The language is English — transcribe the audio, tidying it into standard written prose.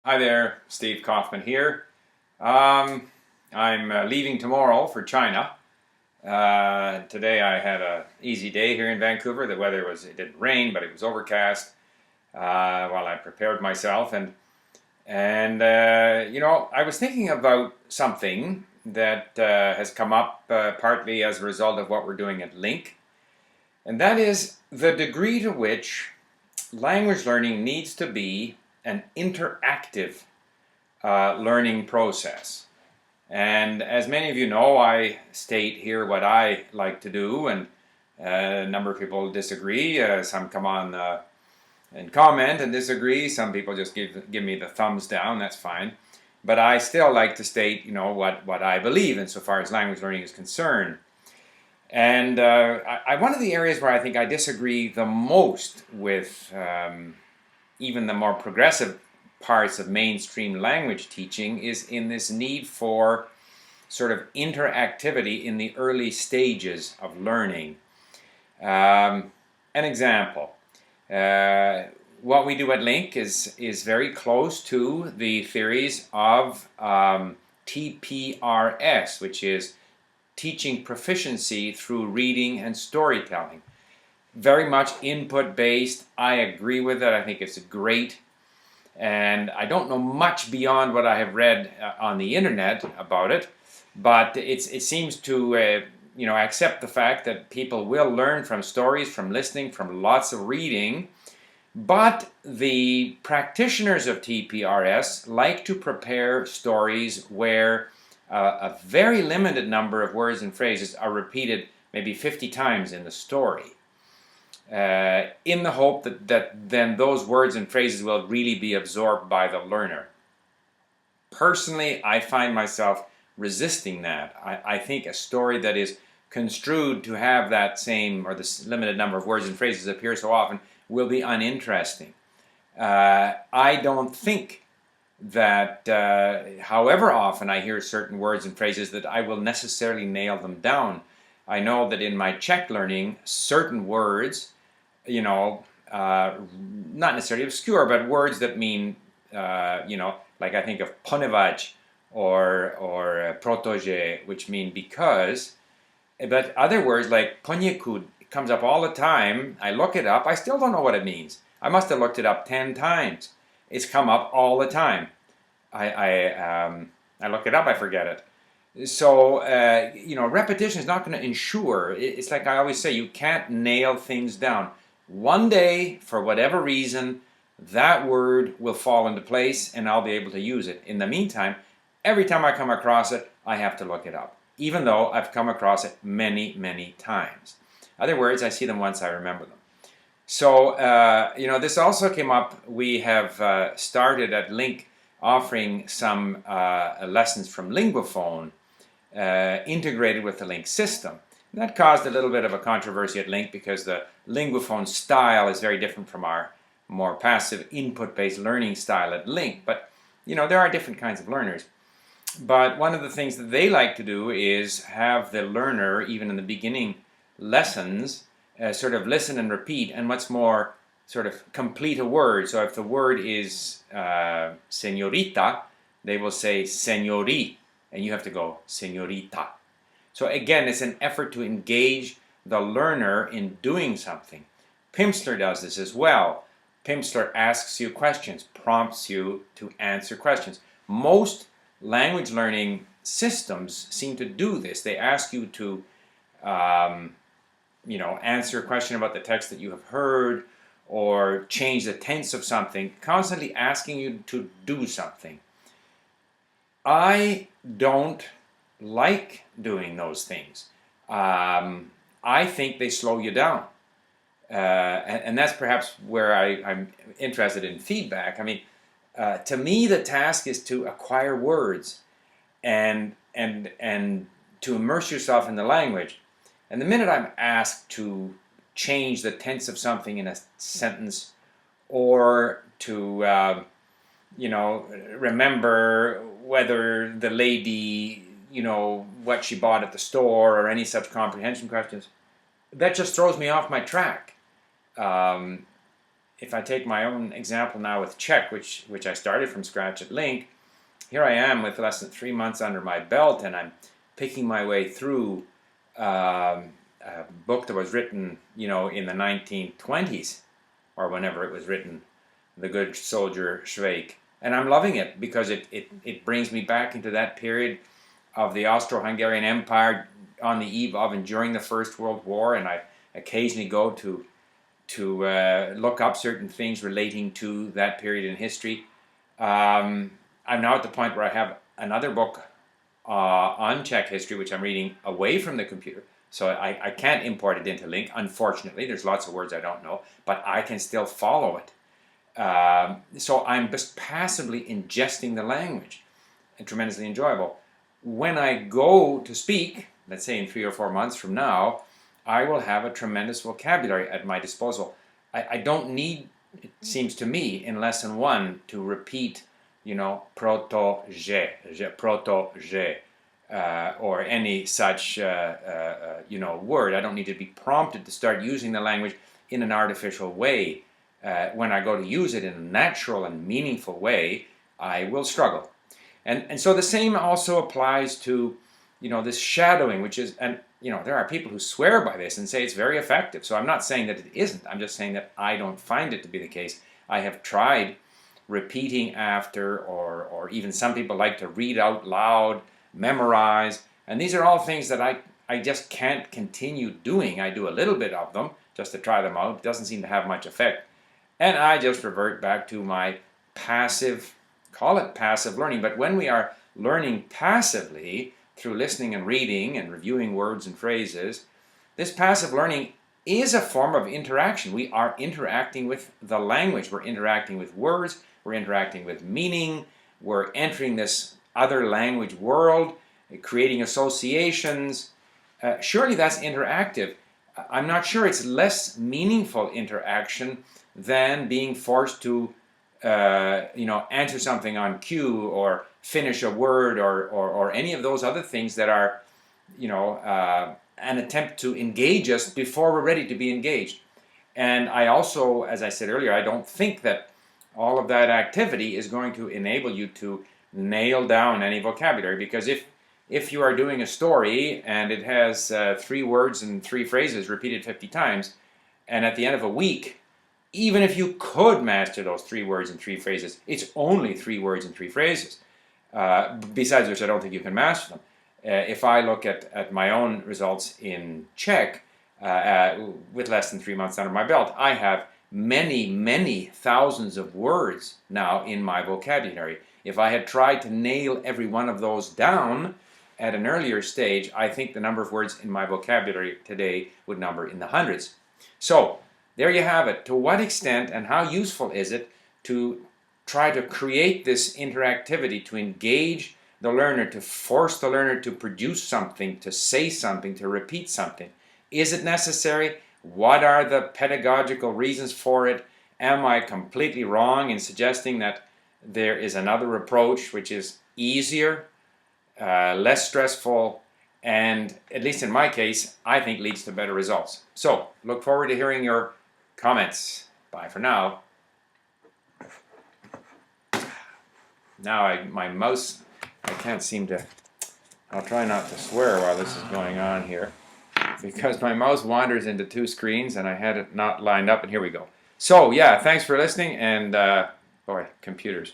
Hi there, Steve Kaufman here. I'm leaving tomorrow for China. Today I had an easy day here in Vancouver. The weather it didn't rain, but it was overcast while I prepared myself. And I was thinking about something that has come up partly as a result of what we're doing at Link, and that is the degree to which language learning needs to be an interactive learning process. And as many of you know, I state here what I like to do, and a number of people disagree. Some come on and comment and disagree. Some people just give me the thumbs down. That's fine. But I still like to state, what I believe insofar as language learning is concerned. And one of the areas where I think I disagree the most with even the more progressive parts of mainstream language teaching is in this need for sort of interactivity in the early stages of learning. An example. What we do at Link is very close to the theories of TPRS, which is teaching proficiency through reading and storytelling. Very much input based. I agree with it. I think it's great. And I don't know much beyond what I have read on the internet about it, but it seems to accept the fact that people will learn from stories, from listening, from lots of reading. But the practitioners of TPRS like to prepare stories where a very limited number of words and phrases are repeated maybe 50 times in the story, in the hope that then those words and phrases will really be absorbed by the learner. Personally, I find myself resisting that. I think a story that is construed to have that same or this limited number of words and phrases appear so often will be uninteresting. I don't think that however often I hear certain words and phrases that I will necessarily nail them down. I know that in my Czech learning, certain words, not necessarily obscure, but words that mean, like I think of ponevaj or protoje, which mean because. But other words like poniekud comes up all the time. I look it up. I still don't know what it means. I must have looked it up 10 times. It's come up all the time. I look it up, I forget it. So, repetition is not going to ensure. It's like I always say, you can't nail things down. One day, for whatever reason, that word will fall into place and I'll be able to use it. In the meantime, every time I come across it, I have to look it up, even though I've come across it many, many times. Other words, I see them once, I remember them. So, this also came up. We have started at Link offering some lessons from Linguaphone integrated with the Link system. And that caused a little bit of a controversy at Link because the Linguaphone style is very different from our more passive input-based learning style at Link. But, there are different kinds of learners. But one of the things that they like to do is have the learner, even in the beginning lessons, sort of listen and repeat, and what's more, sort of complete a word. So if the word is señorita, they will say señori, and you have to go señorita. So again, it's an effort to engage the learner in doing something. Pimsleur does this as well. Pimsleur asks you questions, prompts you to answer questions. Most language learning systems seem to do this. They ask you to answer a question about the text that you have heard, or change the tense of something, constantly asking you to do something. I don't like doing those things. I think they slow you down. And that's perhaps where I'm interested in feedback. I mean, to me, the task is to acquire words and to immerse yourself in the language. And the minute I'm asked to change the tense of something in a sentence, or to remember whether the lady, what she bought at the store, or any such comprehension questions, that just throws me off my track. if I take my own example now with Czech, which I started from scratch at LingQ, here I am with less than 3 months under my belt, and I'm picking my way through a book that was written, in the 1920s, or whenever it was written, The Good Soldier Schweik. And I'm loving it because it brings me back into that period of the Austro-Hungarian Empire on the eve of and during the First World War, and I occasionally go to look up certain things relating to that period in history. I'm now at the point where I have another book on Czech history, which I'm reading away from the computer. So I can't import it into LingQ, unfortunately. There's lots of words I don't know, but I can still follow it. So I'm just passively ingesting the language, and tremendously enjoyable. When I go to speak, let's say in 3 or 4 months from now, I will have a tremendous vocabulary at my disposal. I don't need, it seems to me, in lesson 1 to repeat, proto-je, proto-je, or any such, word. I don't need to be prompted to start using the language in an artificial way. When I go to use it in a natural and meaningful way, I will struggle. And so the same also applies to, this shadowing, which is, and there are people who swear by this and say it's very effective. So I'm not saying that it isn't. I'm just saying that I don't find it to be the case. I have tried repeating after, or even some people like to read out loud, memorize, and these are all things that I just can't continue doing. I do a little bit of them just to try them out. It doesn't seem to have much effect. And I just revert back to my passive, call it passive learning. But when we are learning passively through listening and reading and reviewing words and phrases, this passive learning is a form of interaction. We are interacting with the language. We're interacting with words. We're interacting with meaning. We're entering this other language world, creating associations. Surely that's interactive. I'm not sure it's less meaningful interaction than being forced to, answer something on cue or finish a word or any of those other things that are, an attempt to engage us before we're ready to be engaged. And I also, as I said earlier, I don't think that all of that activity is going to enable you to nail down any vocabulary, because if you are doing a story and it has 3 words and 3 phrases repeated 50 times, and at the end of a week, even if you could master those 3 words and 3 phrases, it's only 3 words and 3 phrases. Besides which, I don't think you can master them. If I look at my own results in Czech, with less than 3 months under my belt, I have many, many thousands of words now in my vocabulary. If I had tried to nail every one of those down at an earlier stage, I think the number of words in my vocabulary today would number in the hundreds. So, there you have it. To what extent and how useful is it to try to create this interactivity, to engage the learner, to force the learner to produce something, to say something, to repeat something? Is it necessary? What are the pedagogical reasons for it? Am I completely wrong in suggesting that there is another approach which is easier, less stressful, and, at least in my case, I think leads to better results? So, look forward to hearing your comments. Bye for now. Now my mouse, I can't seem to, I'll try not to swear while this is going on here, because my mouse wanders into 2 screens and I had it not lined up, and here we go. So yeah, thanks for listening, and boy, computers.